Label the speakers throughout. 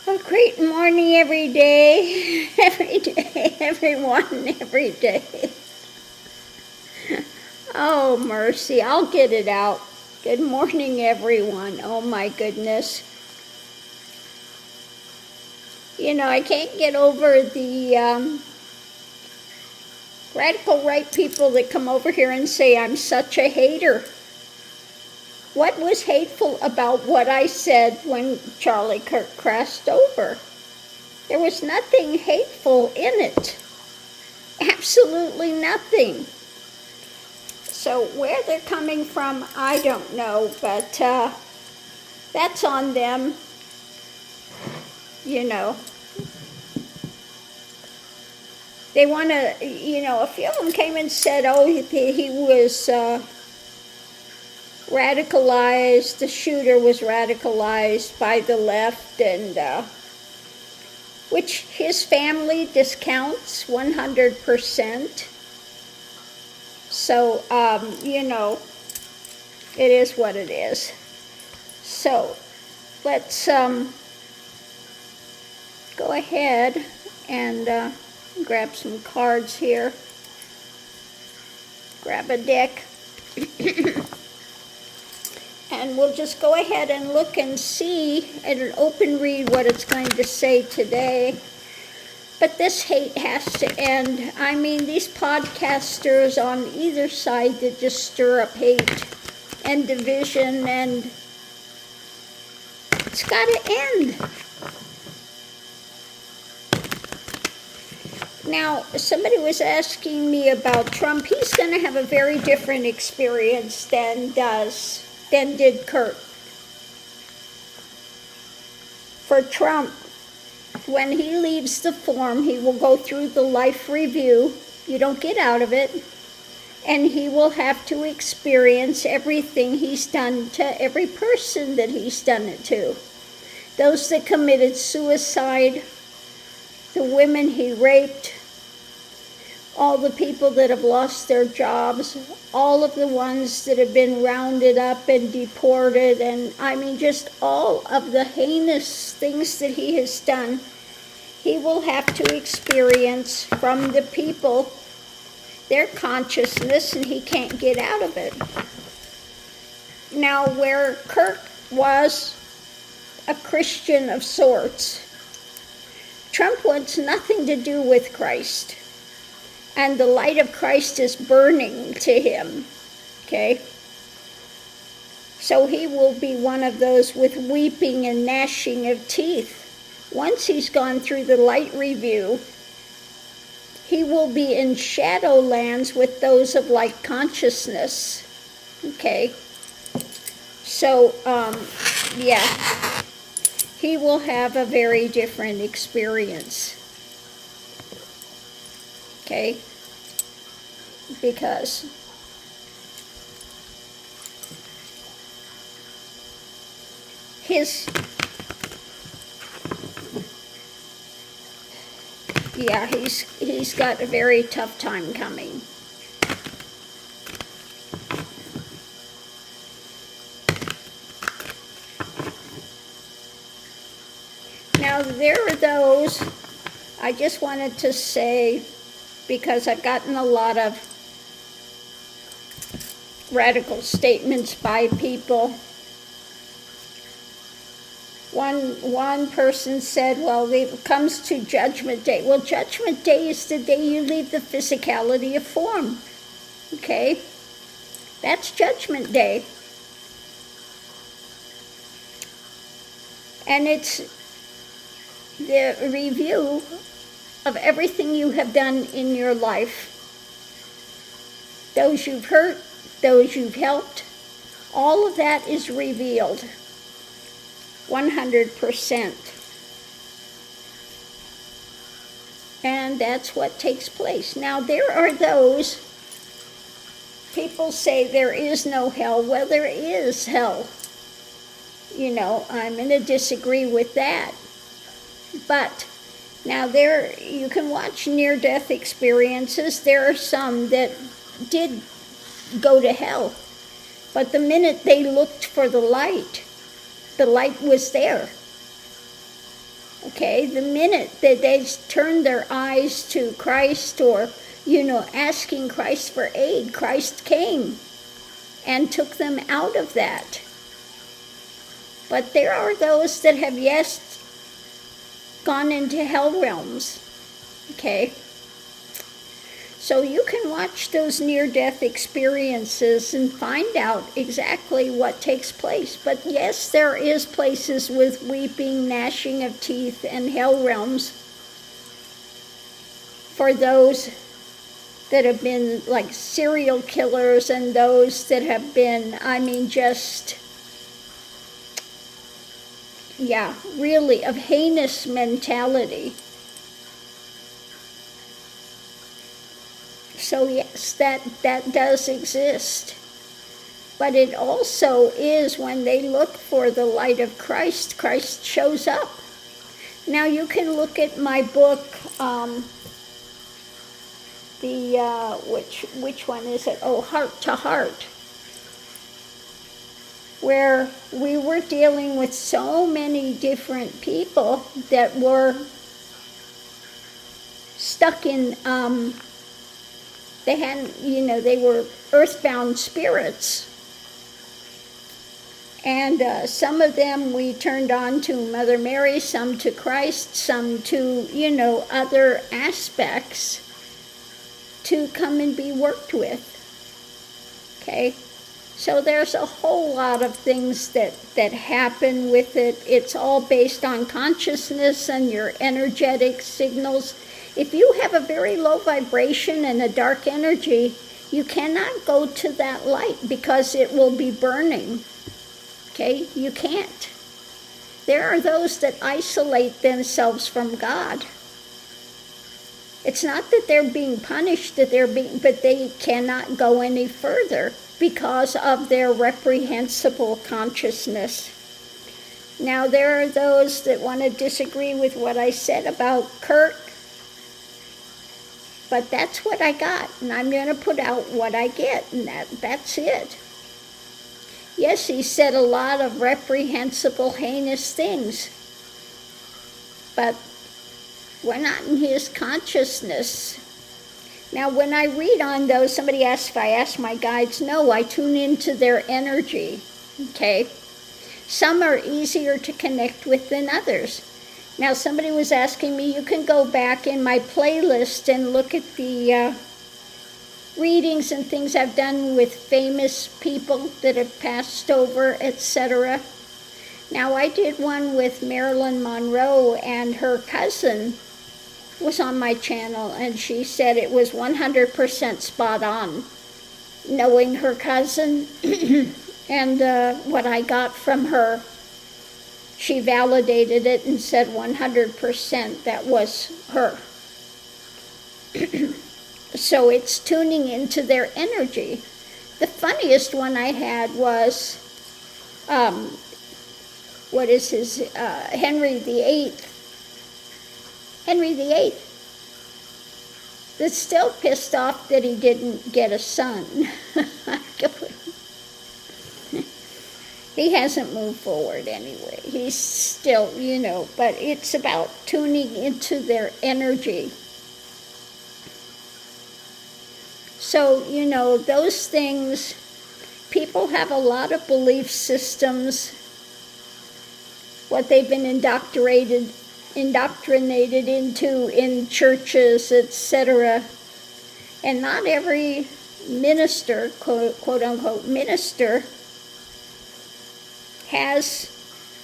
Speaker 1: A great morning every day, everyone, every day. Oh, mercy, I'll get it out. Good morning, everyone. Oh, my goodness. You know, I can't get over the radical right people that come over here and say I'm such a hater. What was hateful about what I said when Charlie Kirk crossed over? There was nothing hateful in it. Absolutely nothing. So where they're coming from, I don't know, but that's on them, you know. They want to, you know, a few of them came and said, oh, he was radicalized, the shooter was radicalized by the left, and which his family discounts 100%. So, you know, it is what it is. So, let's go ahead and grab some cards here. Grab a deck. And we'll just go ahead and look and see at an open read what it's going to say today. But this hate has to end. I mean, these podcasters on either side that just stir up hate and division, and it's got to end. Now, somebody was asking me about Trump. He's going to have a very different experience than did Kurt. For Trump, when he leaves the form, he will go through the life review. You don't get out of it. And he will have to experience everything he's done to every person that he's done it to. Those that committed suicide, the women he raped, all the people that have lost their jobs, all of the ones that have been rounded up and deported, and I mean just all of the heinous things that he has done, he will have to experience from the people their consciousness, and he can't get out of it. Now, where Kirk was a Christian of sorts, Trump wants nothing to do with Christ. And the light of Christ is burning to him, okay? So he will be one of those with weeping and gnashing of teeth. Once he's gone through the light review, he will be in shadowlands with those of light consciousness, okay? So, yeah, he will have a very different experience, okay? Because he's got a very tough time coming. Now there are those, I just wanted to say, because I've gotten a lot of radical statements by people. One person said, well, it comes to Judgment Day. Well, Judgment Day is the day you leave the physicality of form. Okay? That's Judgment Day. And it's the review of everything you have done in your life. Those you've hurt, those you've helped, all of that is revealed 100%. And that's what takes place. Now, there are those, people say there is no hell. Well, there is hell. You know, I'm going to disagree with that. But now you can watch near-death experiences. There are some that did go to hell. But the minute they looked for the light was there. Okay, the minute that they turned their eyes to Christ, or, asking Christ for aid, Christ came and took them out of that. But there are those that have, yes, gone into hell realms. Okay? So you can watch those near-death experiences and find out exactly what takes place. But yes, there is places with weeping, gnashing of teeth, and hell realms for those that have been like serial killers, and those that have been, really of heinous mentality. So yes, that does exist. But it also is when they look for the light of Christ, Christ shows up. Now you can look at my book, which one is it? Oh, Heart to Heart, where we were dealing with so many different people that were stuck in, they were earthbound spirits. And some of them we turned on to Mother Mary, some to Christ, some to, other aspects to come and be worked with. Okay? So there's a whole lot of things that happen with it. It's all based on consciousness and your energetic signals. If you have a very low vibration and a dark energy, you cannot go to that light because it will be burning. Okay? You can't. There are those that isolate themselves from God. It's not that they're being punished, but they cannot go any further because of their reprehensible consciousness. Now, there are those that want to disagree with what I said about Kurt, but that's what I got, and I'm going to put out what I get, and that's it. Yes, he said a lot of reprehensible, heinous things, but we're not in his consciousness. Now, when I read on those, somebody asked if I ask my guides. No, I tune into their energy, okay? Some are easier to connect with than others. Now, somebody was asking me, you can go back in my playlist and look at the readings and things I've done with famous people that have passed over, etc. Now, I did one with Marilyn Monroe, and her cousin was on my channel, and she said it was 100% spot on. Knowing her cousin and what I got from her, she validated it and said 100% that was her. So it's tuning into their energy. The funniest one I had was, Henry VIII. Henry VIII. That's still pissed off that he didn't get a son. He hasn't moved forward anyway. He's still, but it's about tuning into their energy. So, those things, people have a lot of belief systems, what they've been indoctrinated into in churches, etc. And not every minister, quote unquote minister, has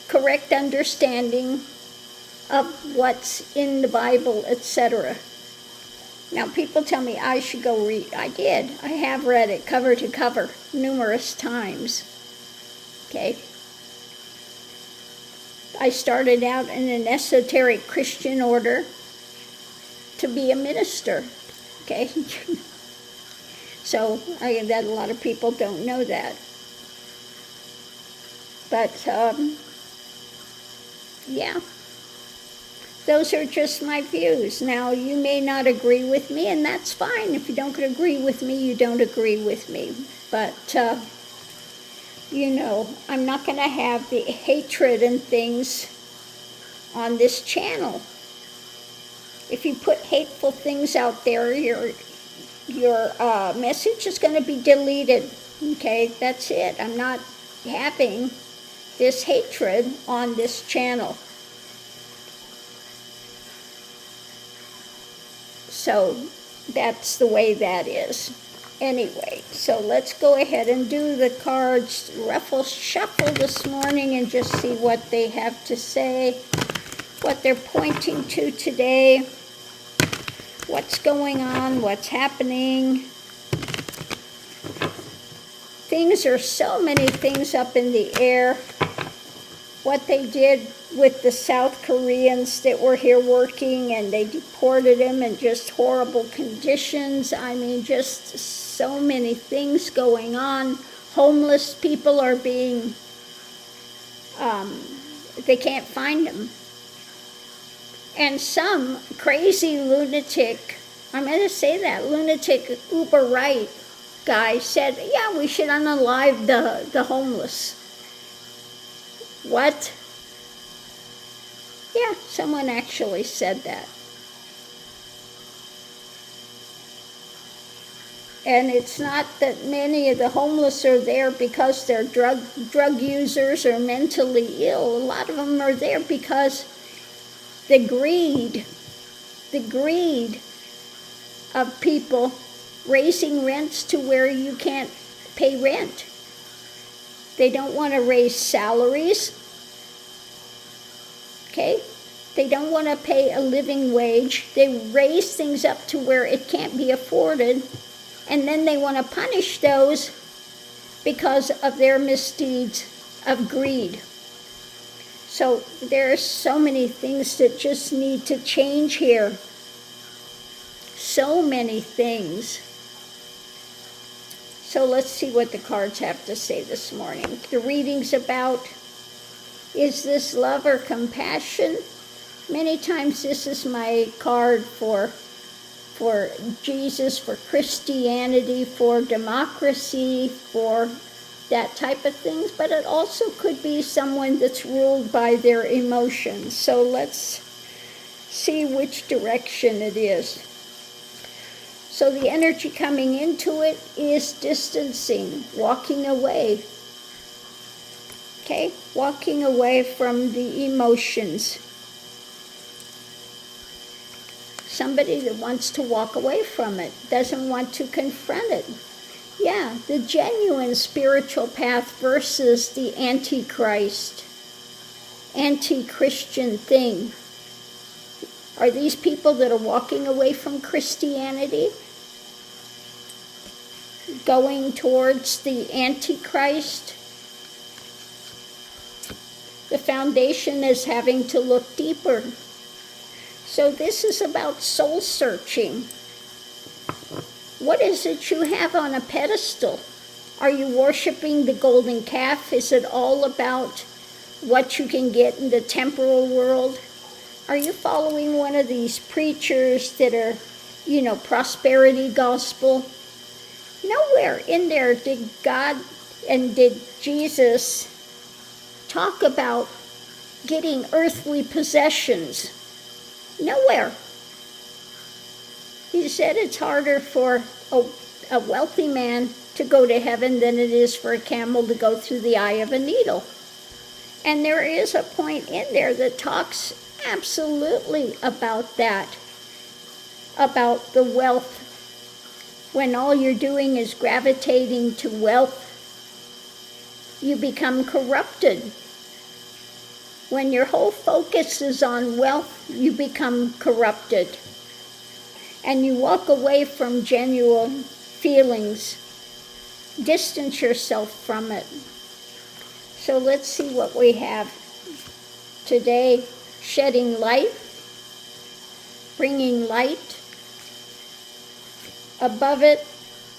Speaker 1: correct understanding of what's in the Bible, etc. Now, people tell me I should go read. I did. I have read it cover to cover numerous times. Okay? I started out in an esoteric Christian order to be a minister. Okay? So, that a lot of people don't know that. But, yeah. Those are just my views. Now, you may not agree with me, and that's fine. If you don't agree with me, you don't agree with me. But, I'm not going to have the hatred and things on this channel. If you put hateful things out there, your message is going to be deleted. Okay, that's it. I'm not having this hatred on this channel. So that's the way that is. Anyway, so let's go ahead and do the cards shuffle this morning and just see what they have to say, what they're pointing to today, what's going on, what's happening. So many things up in the air. What they did with the South Koreans that were here working, and they deported them in just horrible conditions. I mean, just so many things going on. Homeless people are being, they can't find them. And some crazy lunatic, I'm going to say that, lunatic uber right guy said, yeah, we should unalive the homeless. What? Yeah, someone actually said that. And it's not that many of the homeless are there because they're drug users or mentally ill. A lot of them are there because the greed of people raising rents to where you can't pay rent. They don't want to raise salaries. Okay? They don't want to pay a living wage. They raise things up to where it can't be afforded. And then they want to punish those because of their misdeeds of greed. So there are so many things that just need to change here. So many things. So let's see what the cards have to say this morning. The reading's about, is this love or compassion? Many times this is my card for Jesus, for Christianity, for democracy, for that type of things. But it also could be someone that's ruled by their emotions. So let's see which direction it is. So the energy coming into it is distancing, walking away. Okay? Walking away from the emotions. Somebody that wants to walk away from it, doesn't want to confront it. Yeah, the genuine spiritual path versus the antichrist, anti-Christian thing. Are these people that are walking away from Christianity, going towards the Antichrist? The foundation is having to look deeper. So this is about soul searching. What is it you have on a pedestal? Are you worshiping the golden calf? Is it all about what you can get in the temporal world? Are you following one of these preachers that are, prosperity gospel? Nowhere in there did God and did Jesus talk about getting earthly possessions. Nowhere. He said it's harder for a wealthy man to go to heaven than it is for a camel to go through the eye of a needle. And there is a point in there that talks absolutely about that, about the wealth. When all you're doing is gravitating to wealth, you become corrupted. When your whole focus is on wealth, you become corrupted. And you walk away from genuine feelings. Distance yourself from it. So let's see what we have today. Shedding light, bringing light. Above it,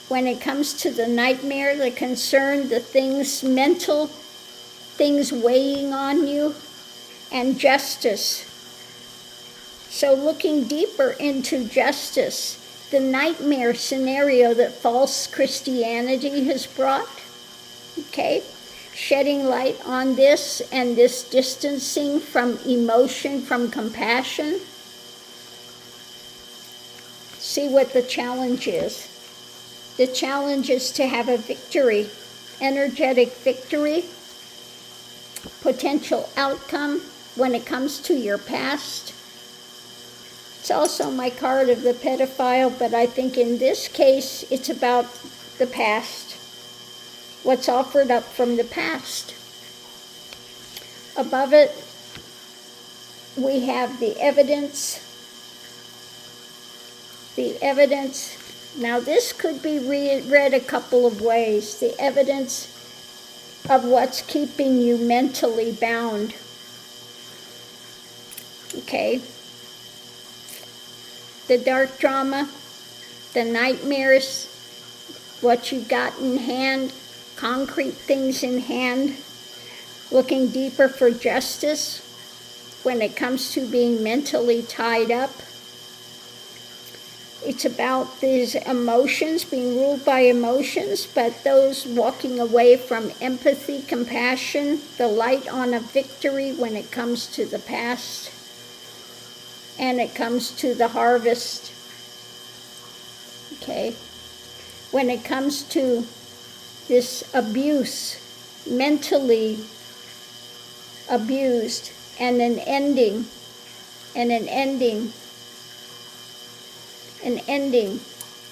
Speaker 1: when it comes to the nightmare, the concern, the things, mental things weighing on you, and justice. So looking deeper into justice, the nightmare scenario that false Christianity has brought, okay? shedding light on this and this distancing from emotion, from compassion. See what the challenge is. The challenge is to have a victory, energetic victory, potential outcome when it comes to your past. It's also my card of the pedophile, but I think in this case it's about the past, what's offered up from the past. Above it, we have the evidence. The evidence. Now this could be read a couple of ways. The evidence of what's keeping you mentally bound. Okay. The dark drama, the nightmares, what you got in hand, concrete things in hand, looking deeper for justice when it comes to being mentally tied up. It's about these emotions, being ruled by emotions, but those walking away from empathy, compassion, the light on a victory when it comes to the past, and it comes to the harvest. Okay? When it comes to this abuse, mentally abused, and an ending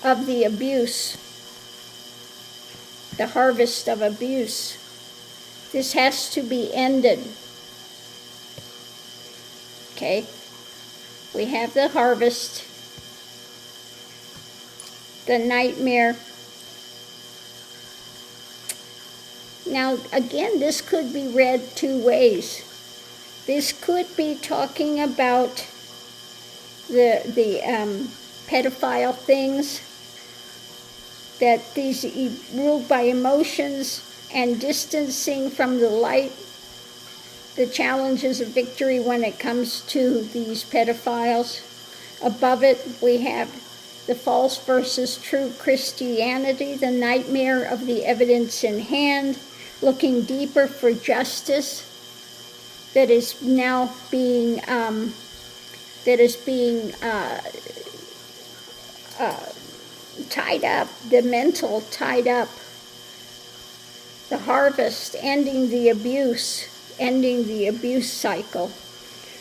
Speaker 1: of the abuse, the harvest of abuse. This has to be ended. Okay? We have the harvest, the nightmare. Now, again, this could be read two ways. This could be talking about the pedophile things, that these ruled by emotions and distancing from the light, the challenges of victory when it comes to these pedophiles. Above it, we have the false versus true Christianity, the nightmare of the evidence in hand, looking deeper for justice that is now being tied up, the mental tied up, the harvest, ending the abuse cycle.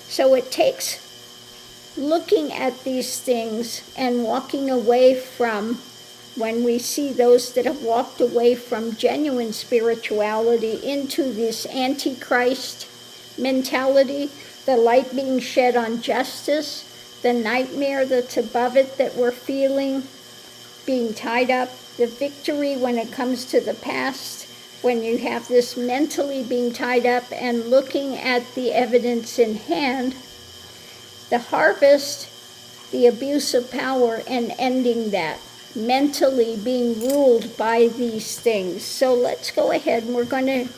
Speaker 1: So it takes looking at these things and walking away from, when we see those that have walked away from genuine spirituality into this antichrist mentality, the light being shed on justice, the nightmare that's above it that we're feeling, being tied up, the victory when it comes to the past, when you have this mentally being tied up and looking at the evidence in hand, the harvest, the abuse of power, and ending that, mentally being ruled by these things. So let's go ahead and we're going to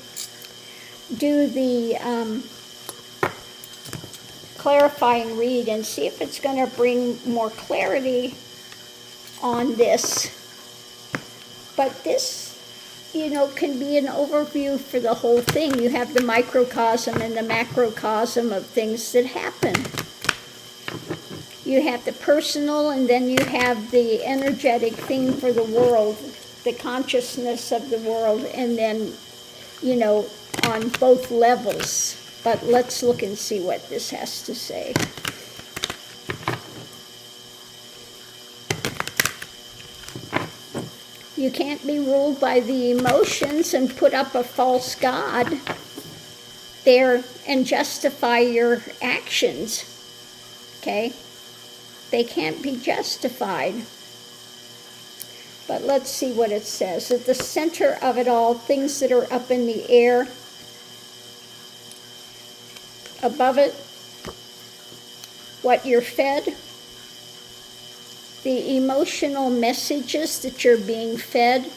Speaker 1: do the clarifying read and see if it's going to bring more clarity on this. But this, can be an overview for the whole thing. You have the microcosm and the macrocosm of things that happen. You have the personal, and then you have the energetic thing for the world, the consciousness of the world, and then, on both levels. But let's look and see what this has to say. You can't be ruled by the emotions and put up a false god there and justify your actions. Okay? They can't be justified. But let's see what it says. At the center of it all, things that are up in the air. Above it, what you're fed. The emotional messages that you're being fed.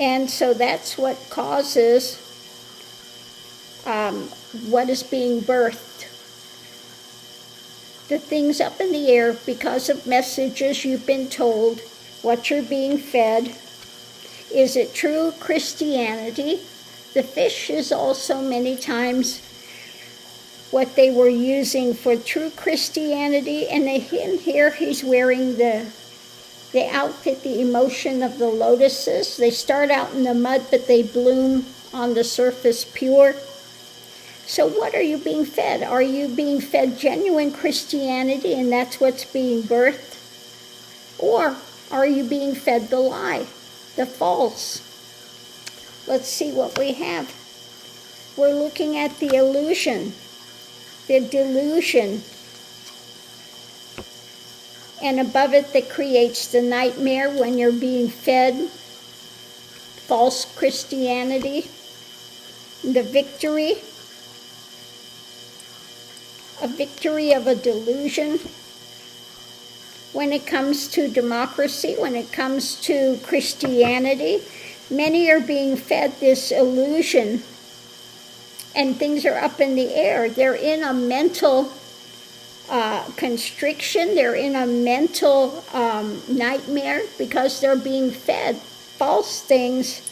Speaker 1: And so that's what causes what is being birthed. The things up in the air because of messages you've been told, what you're being fed. Is it true Christianity? The fish is also many times what they were using for true Christianity. And in here, he's wearing the outfit, the emotion of the lotuses. They start out in the mud, but they bloom on the surface pure. So what are you being fed? Are you being fed genuine Christianity and that's what's being birthed? Or are you being fed the lie, the false? Let's see what we have. We're looking at the illusion, the delusion. And above it that creates the nightmare when you're being fed false Christianity. The victory, a victory of a delusion. When it comes to democracy, when it comes to Christianity, many are being fed this illusion and things are up in the air. They're in a mental constriction, they're in a mental nightmare because they're being fed false things.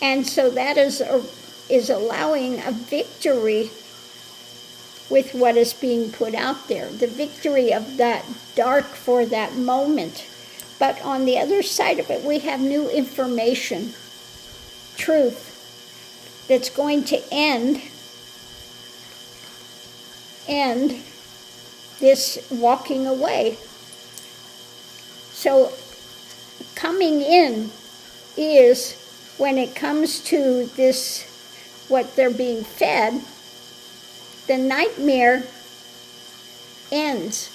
Speaker 1: And so that is allowing a victory with what is being put out there, the victory of that dark for that moment. But on the other side of it, we have new information, truth, that's going to end this walking away. So coming in is, when it comes to this, what they're being fed, the nightmare ends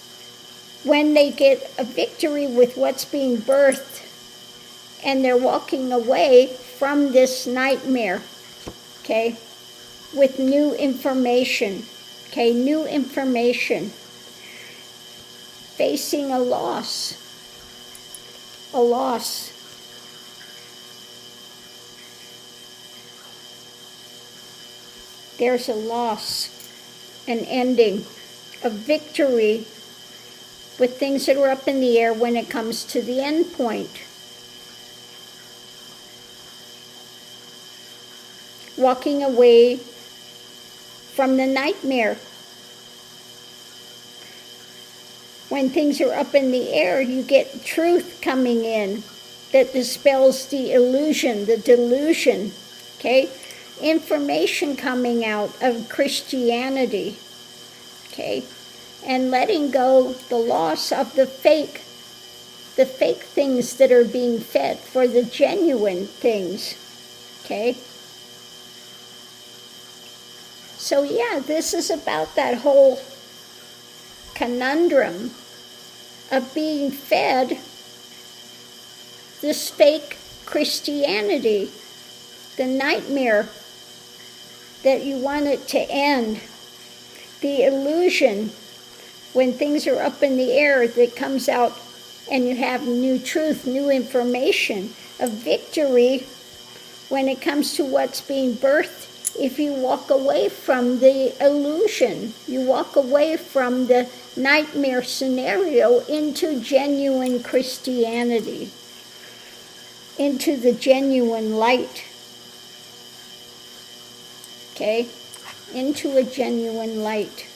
Speaker 1: when they get a victory with what's being birthed and they're walking away from this nightmare, okay, with new information, okay, new information, facing a loss. There's a loss, an ending, a victory with things that are up in the air when it comes to the end point. Walking away from the nightmare. When things are up in the air, you get truth coming in that dispels the illusion, the delusion, okay? Information coming out of Christianity, okay? And letting go the loss of the fake things that are being fed for the genuine things, okay? So yeah, this is about that whole conundrum of being fed this fake Christianity, the nightmare that you want it to end, the illusion when things are up in the air that comes out and you have new truth, new information, a victory when it comes to what's being birthed. If you walk away from the illusion, you walk away from the nightmare scenario into genuine Christianity, into the genuine light, okay, into a genuine light.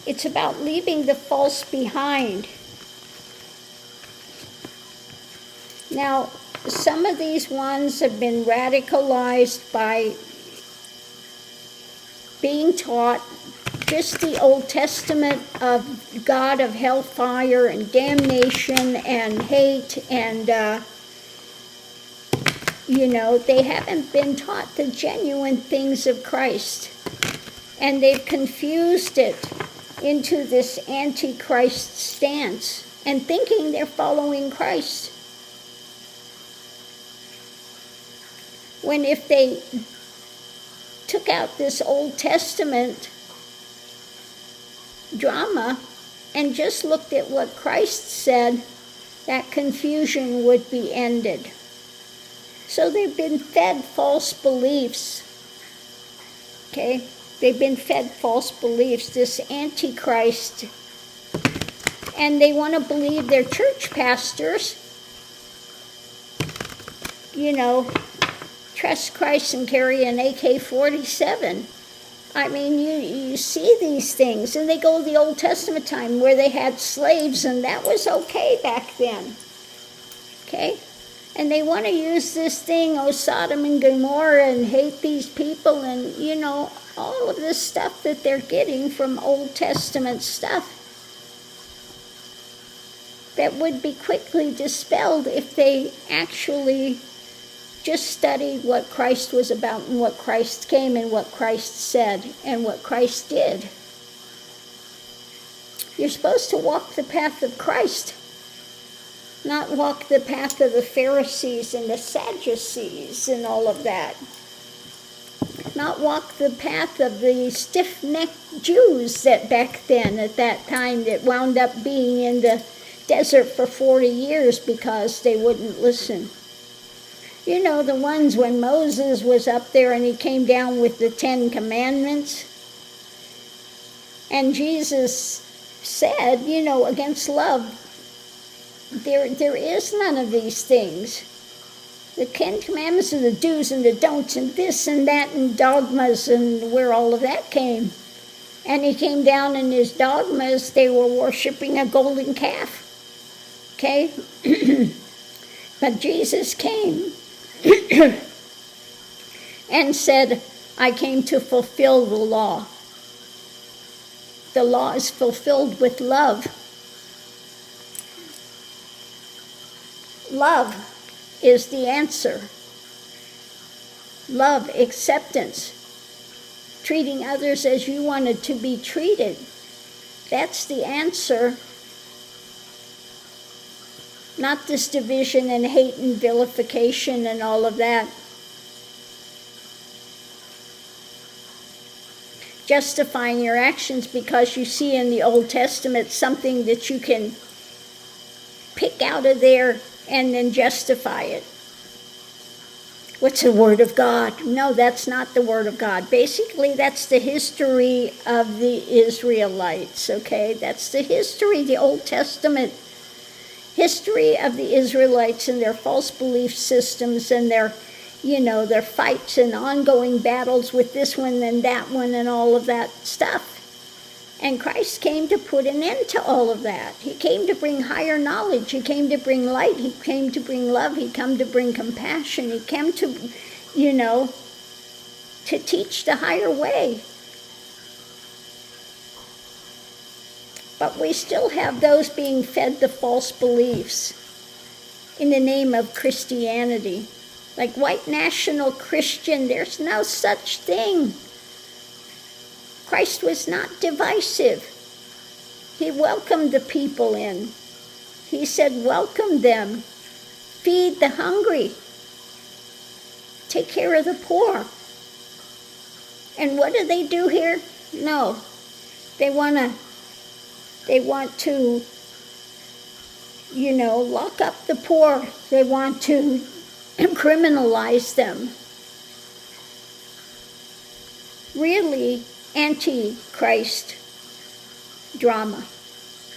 Speaker 1: It's about leaving the false behind. Now, some of these ones have been radicalized by being taught just the Old Testament of God of hellfire and damnation and hate, and they haven't been taught the genuine things of Christ, and they've confused it into this antichrist stance and thinking they're following Christ, when if they took out this Old Testament drama and just looked at what Christ said, that confusion would be ended. So they've been fed false beliefs, okay? They've been fed false beliefs, this Antichrist, and they want to believe their church pastors trust Christ and carry an AK-47. I mean, you see these things, and they go to the Old Testament time where they had slaves, and that was okay back then. Okay? And they want to use this thing, Sodom and Gomorrah, and hate these people, and, all of this stuff that they're getting from Old Testament stuff that would be quickly dispelled if they actually just studied what Christ was about and what Christ came and what Christ said and what Christ did. You're supposed to walk the path of Christ, not walk the path of the Pharisees and the Sadducees and all of that. Not walk the path of the stiff-necked Jews that back then, at that time, that wound up being in the desert for 40 years because they wouldn't listen. The ones when Moses was up there and he came down with the 10 Commandments. And Jesus said, against love, there is none of these things. The 10 Commandments are the do's and the don'ts and this and that and dogmas and where all of that came. And he came down in his dogmas, they were worshiping a golden calf. Okay? But Jesus came and said, I came to fulfill the law. The law is fulfilled with love. Love is the answer. Love, acceptance, treating others as you wanted to be treated. That's the answer. Not this division and hate and vilification and all of that. Justifying your actions because you see in the Old Testament something that you can pick out of there and then justify it. What's the Word of God? No, that's not the Word of God. Basically, that's the history of the Israelites, okay? That's the history, the Old Testament history of the Israelites and their false belief systems and their fights and ongoing battles with this one and that one and all of that stuff. And Christ came to put an end to all of that. He came to bring higher knowledge. He came to bring light. He came to bring love. He came to bring compassion. He came to, to teach the higher way. But we still have those being fed the false beliefs in the name of Christianity. Like white national Christian, there's no such thing. Christ was not divisive. He welcomed the people in. He said, welcome them. Feed the hungry. Take care of the poor. And what do they do here? No. They want to, lock up the poor. They want to criminalize them. Really, anti-Christ drama,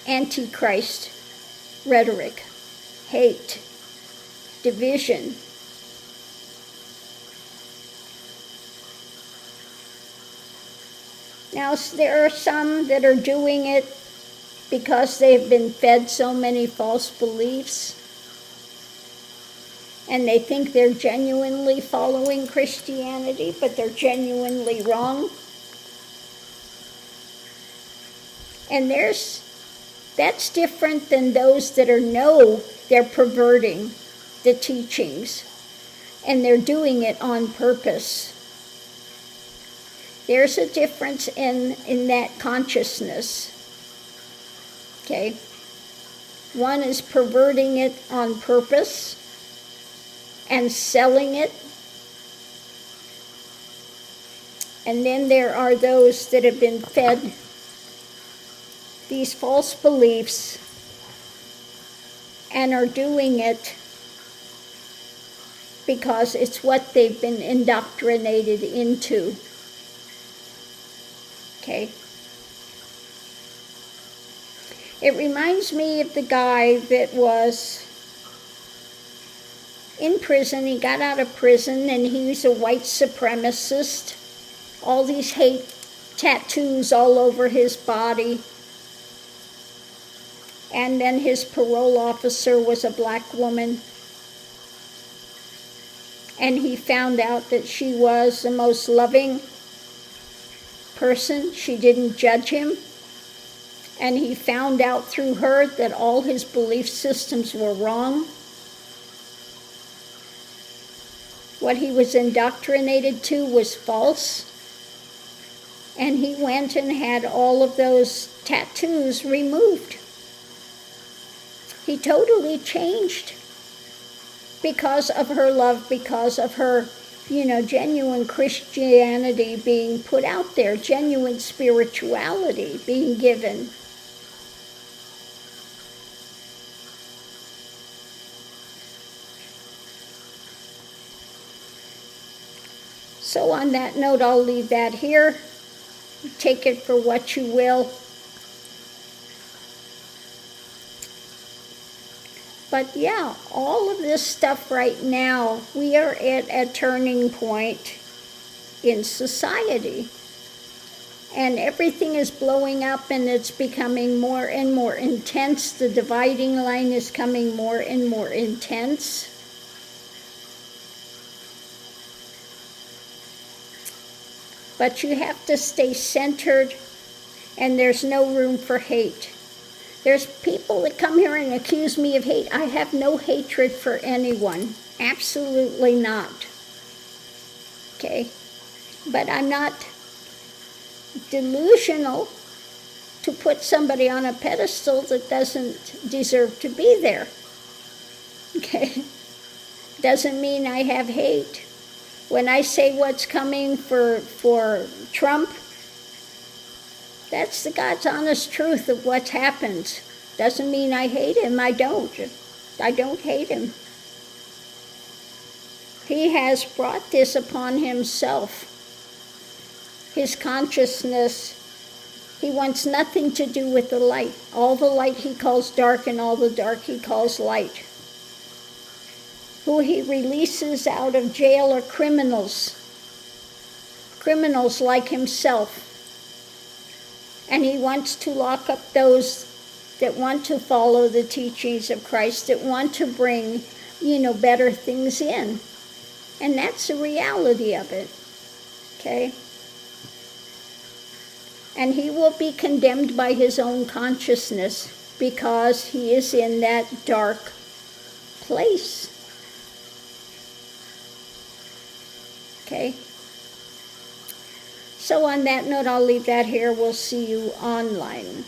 Speaker 1: anti-Christ rhetoric, hate, division. Now, there are some that are doing it because they've been fed so many false beliefs, and they think they're genuinely following Christianity, but they're genuinely wrong. And that's different than those that they're perverting the teachings, and they're doing it on purpose. There's a difference in that consciousness. Okay? One is perverting it on purpose and selling it. And then there are those that have been fed these false beliefs and are doing it because it's what they've been indoctrinated into. Okay? It reminds me of the guy that was in prison. He got out of prison, and he's a white supremacist. All these hate tattoos all over his body. And then his parole officer was a black woman. And he found out that she was the most loving person. She didn't judge him. And he found out through her that all his belief systems were wrong. What he was indoctrinated to was false. And he went and had all of those tattoos removed. He totally changed because of her love, because of her, genuine Christianity being put out there, genuine spirituality being given. So on that note, I'll leave that here. Take it for what you will. But yeah, all of this stuff right now, we are at a turning point in society. And everything is blowing up, and it's becoming more and more intense. The dividing line is coming more and more intense. But you have to stay centered, and there's no room for hate. There's people that come here and accuse me of hate. I have no hatred for anyone. Absolutely not. Okay? But I'm not delusional to put somebody on a pedestal that doesn't deserve to be there. Okay? Doesn't mean I have hate. When I say what's coming for Trump, that's the God's honest truth of what happens. Doesn't mean I hate him. I don't hate him. He has brought this upon himself. His consciousness, he wants nothing to do with the light. All the light he calls dark, and all the dark he calls light. Who he releases out of jail are criminals like himself. And he wants to lock up those that want to follow the teachings of Christ, that want to bring, better things in. And that's the reality of it, okay? And he will be condemned by his own consciousness because he is in that dark place. Okay? So on that note, I'll leave that here. We'll see you online.